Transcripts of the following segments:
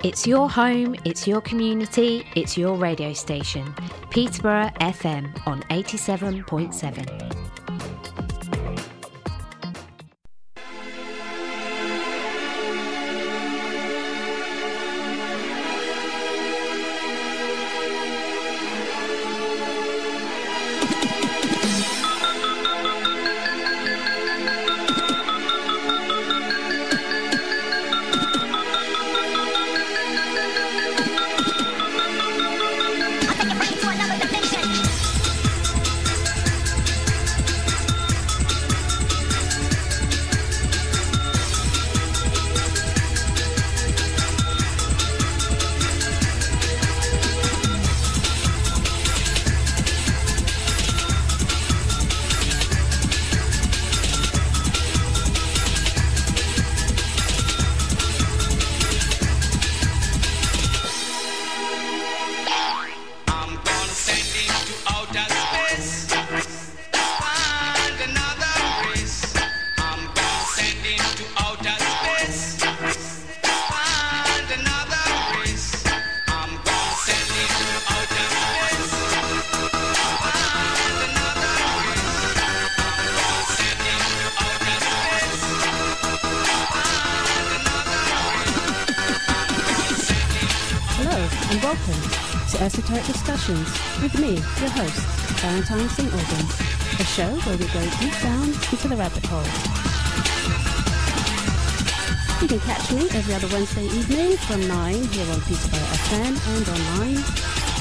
It's your home, it's your community, it's your radio station. Peterborough FM on 87.7. Esoteric Discussions with me, your host, Valentine St. Aubyn, a show where we go deep down into the rabbit hole. You can catch me every other Wednesday evening from 9 here on Peterborough FM and online.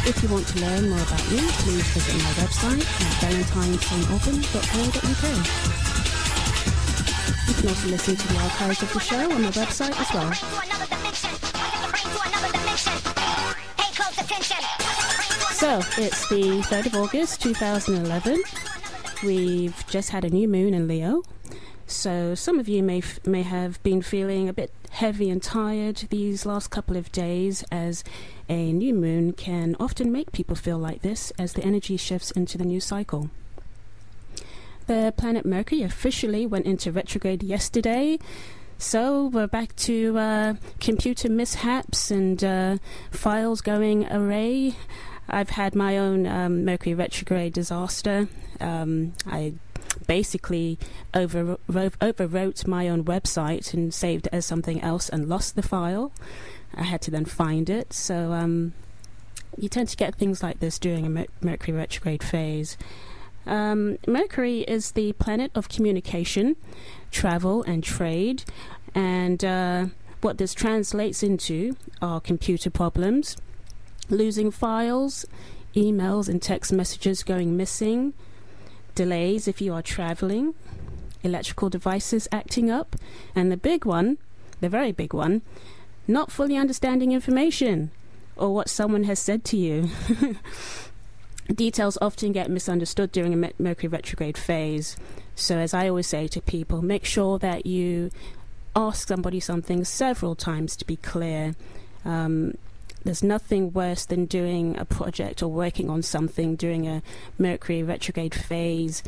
If you want to learn more about me, please visit my website at valentinesautaubyn.co.uk. You can also listen to the archives of the show on my website as well. So, it's the 3rd of August 2011. We've just had a new moon in Leo. So some of you may have been feeling a bit heavy and tired these last couple of days, as a new moon can often make people feel like this as the energy shifts into the new cycle. The planet Mercury officially went into retrograde yesterday. So we're back to computer mishaps and files going array. I've had my own Mercury retrograde disaster. I basically overwrote my own website and saved it as something else and lost the file. I had to then find it. So you tend to get things like this during a Mercury retrograde phase. Mercury is the planet of communication, travel and trade, and what this translates into are computer problems, losing files, emails and text messages going missing, delays if you are traveling, electrical devices acting up, and the big one, the very big one, not fully understanding information or what someone has said to you. Details often get misunderstood during a Mercury retrograde phase. So as I always say to people, make sure that you ask somebody something several times to be clear. There's nothing worse than doing a project or working on something during a Mercury retrograde phase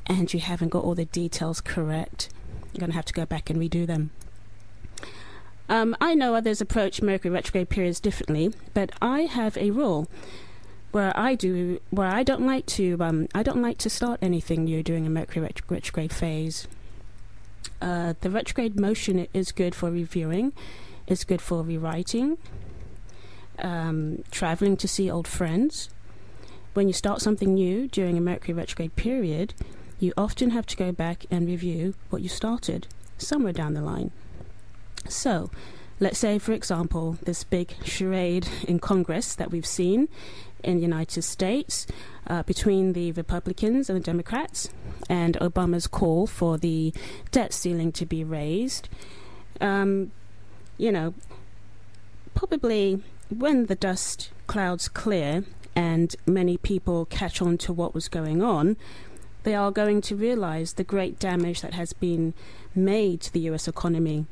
and you haven't got all the details correct. You're going to have to go back and redo them. I know others approach Mercury retrograde periods differently, but I have a rule where I don't like to start anything new during a Mercury retrograde phase. The retrograde motion is good for reviewing, it's good for rewriting, traveling to see old friends. When you start something new during a Mercury retrograde period, you often have to go back and review what you started somewhere down the line. So, let's say, for example, this big charade in Congress that we've seen in the United States between the Republicans and the Democrats, and Obama's call for the debt ceiling to be raised. Probably when the dust clouds clear and many people catch on to what was going on, they are going to realize the great damage that has been made to the US economy,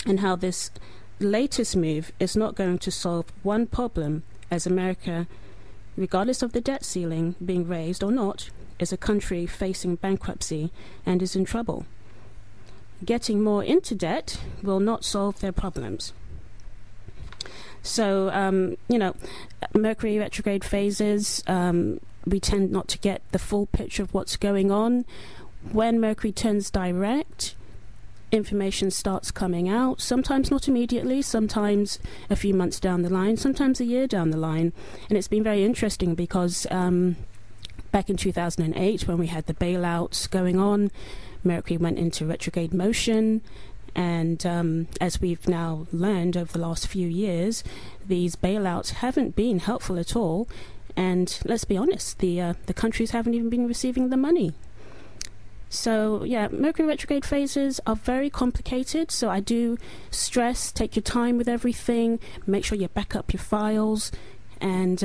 and how this latest move is not going to solve one problem, as America, regardless of the debt ceiling being raised or not, is a country facing bankruptcy and is in trouble. Getting more into debt will not solve their problems. So, Mercury retrograde phases, we tend not to get the full picture of what's going on. When Mercury turns direct, information starts coming out, sometimes not immediately, sometimes a few months down the line, sometimes a year down the line. And it's been very interesting because back in 2008, when we had the bailouts going on, Mercury went into retrograde motion. And as we've now learned over the last few years, these bailouts haven't been helpful at all. And let's be honest, the countries haven't even been receiving the money. So, yeah, Mercury retrograde phases are very complicated. So I do stress, take your time with everything, make sure you back up your files. And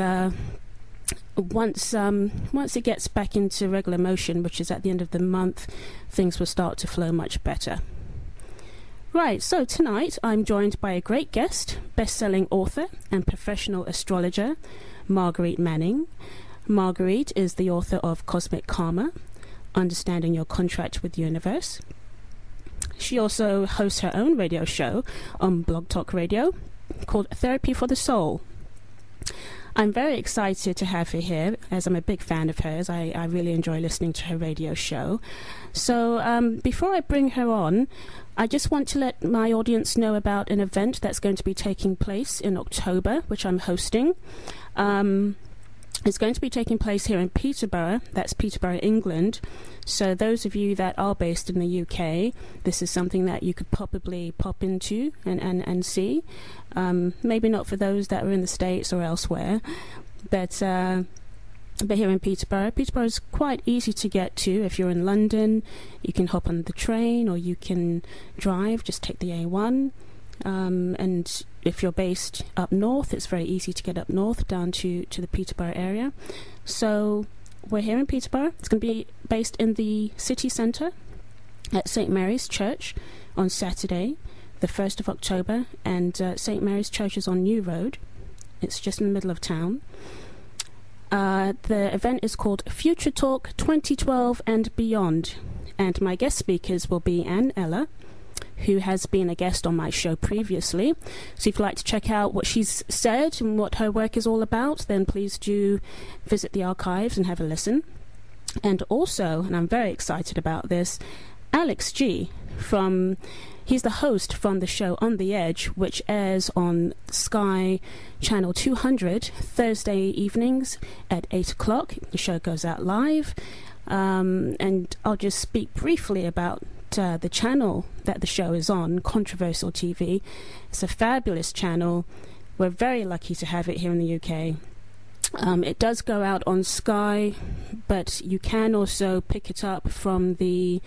once it gets back into regular motion, which is at the end of the month, things will start to flow much better. Right, so tonight I'm joined by a great guest, best-selling author and professional astrologer, Marguerite Manning. Marguerite is the author of Cosmic Karma, Understanding Your Contract with the Universe. She also hosts her own radio show on Blog Talk Radio called Therapy for the Soul. I'm very excited to have her here, as I'm a big fan of hers. I really enjoy listening to her radio show. So before I bring her on, I just want to let my audience know about an event that's going to be taking place in October, which I'm hosting. It's going to be taking place here in Peterborough. That's Peterborough, England. So those of you that are based in the UK, this is something that you could probably pop into and see. Maybe not for those that are in the States or elsewhere. But here in Peterborough is quite easy to get to. If you're in London, you can hop on the train or you can drive, just take the A1. And if you're based up north, it's very easy to get up north down to the Peterborough area. So we're here in Peterborough. It's going to be based in the city centre at St Mary's Church on Saturday, the 1st of October. And St Mary's Church is on New Road. It's just in the middle of town. The event is called Future Talk 2012 and Beyond. And my guest speakers will be Anne Ella, who has been a guest on my show previously. So if you'd like to check out what she's said and what her work is all about, then please do visit the archives and have a listen. And also, and I'm very excited about this, Alex G. He's the host from the show On the Edge, which airs on Sky Channel 200 Thursday evenings at 8 o'clock. The show goes out live. And I'll just speak briefly about the channel that the show is on, Controversial TV. It's a fabulous channel. We're very lucky to have it here in the UK. It does go out on Sky, but you can also pick it up from the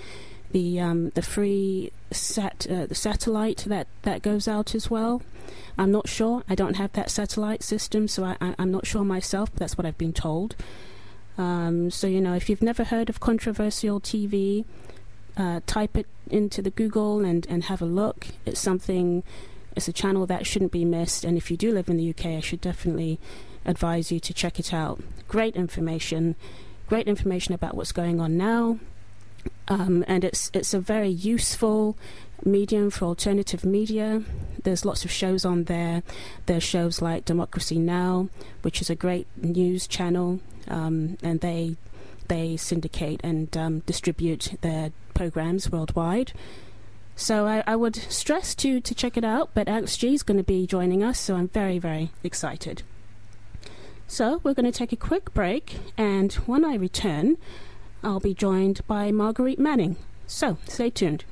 free the satellite that goes out as well. I'm not sure. I don't have that satellite system, so I'm not sure myself, but that's what I've been told. So, if you've never heard of Controversial TV, type it into the Google and have a look. It's a channel that shouldn't be missed, and if you do live in the UK, I should definitely advise you to check it out. Great information about what's going on now. And it's a very useful medium for alternative media. There's lots of shows on there. There's shows like Democracy Now!, which is a great news channel, and they syndicate and distribute their programs worldwide. So I would stress to check it out, but Alex G is going to be joining us, so I'm very, very excited. So we're going to take a quick break, and when I return, I'll be joined by Marguerite Manning. So stay tuned.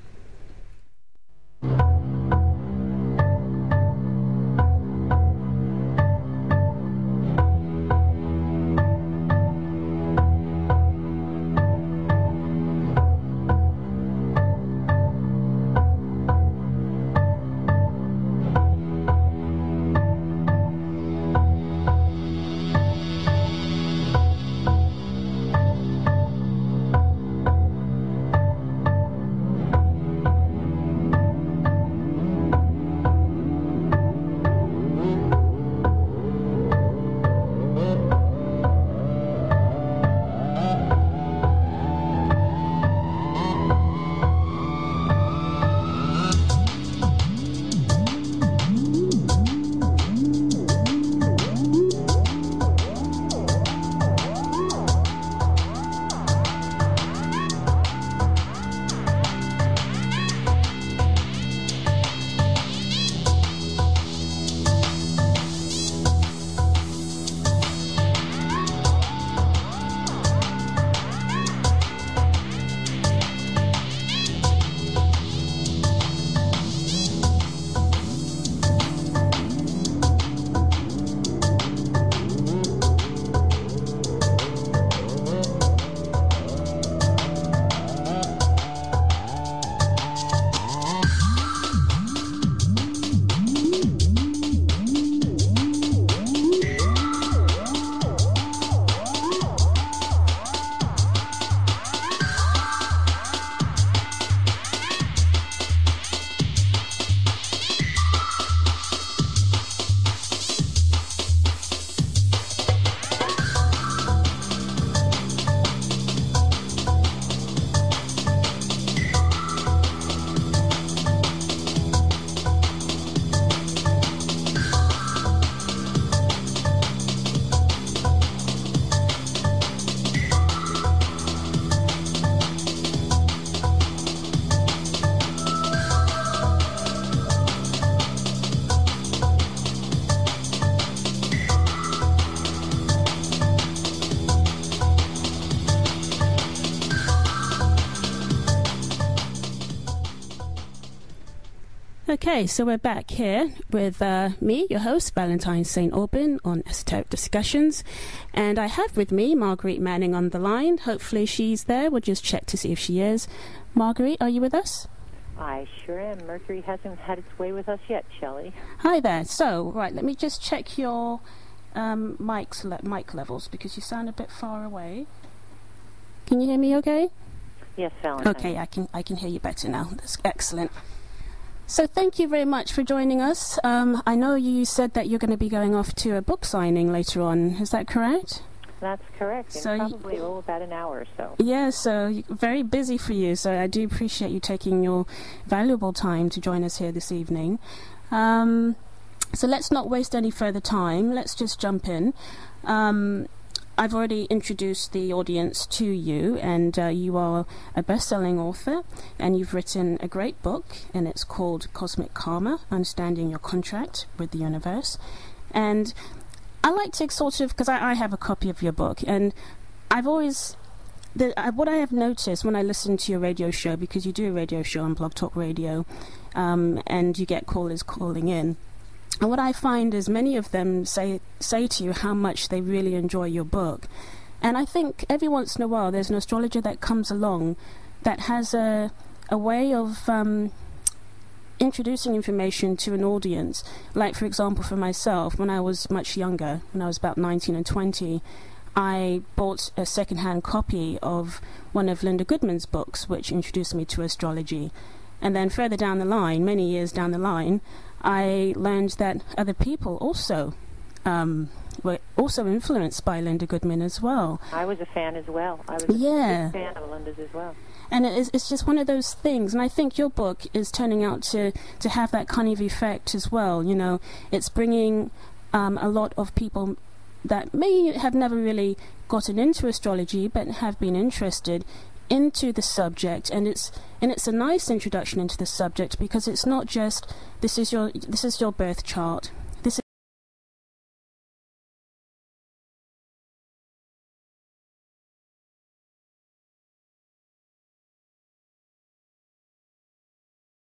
Okay, so we're back here with me, your host, Valentine St. Aubyn, on Esoteric Discussions. And I have with me Marguerite Manning on the line. Hopefully she's there. We'll just check to see if she is. Marguerite, are you with us? I sure am. Mercury hasn't had its way with us yet, Shelley. Hi there. So, right, let me just check your mic levels, because you sound a bit far away. Can you hear me okay? Yes, Valentine. Okay, I can hear you better now. That's excellent. So thank you very much for joining us. I know you said that you're going to be going off to a book signing later on. Is that correct? That's correct. So probably about an hour or so. Yeah, so very busy for you. So I do appreciate you taking your valuable time to join us here this evening. So let's not waste any further time. Let's just jump in. I've already introduced the audience to you, and you are a best-selling author, and you've written a great book, and it's called Cosmic Karma, Understanding Your Contract with the Universe. And I like to sort of, because I have a copy of your book, and I've always, what I have noticed when I listen to your radio show, because you do a radio show on Blog Talk Radio, and you get callers calling in, and what I find is many of them say to you how much they really enjoy your book. And I think every once in a while there's an astrologer that comes along that has a way of introducing information to an audience. Like, for example, for myself, when I was much younger, when I was about 19 and 20, I bought a second-hand copy of one of Linda Goodman's books, which introduced me to astrology. And then further down the line, many years down the line, I learned that other people also were also influenced by Linda Goodman as well. I was a fan as well. I was a big fan of Linda's as well. And it's just one of those things. And I think your book is turning out to have that kind of effect as well. You know, it's bringing a lot of people that may have never really gotten into astrology but have been interested into the subject, and it's a nice introduction into the subject, because it's not just this is your birth chart,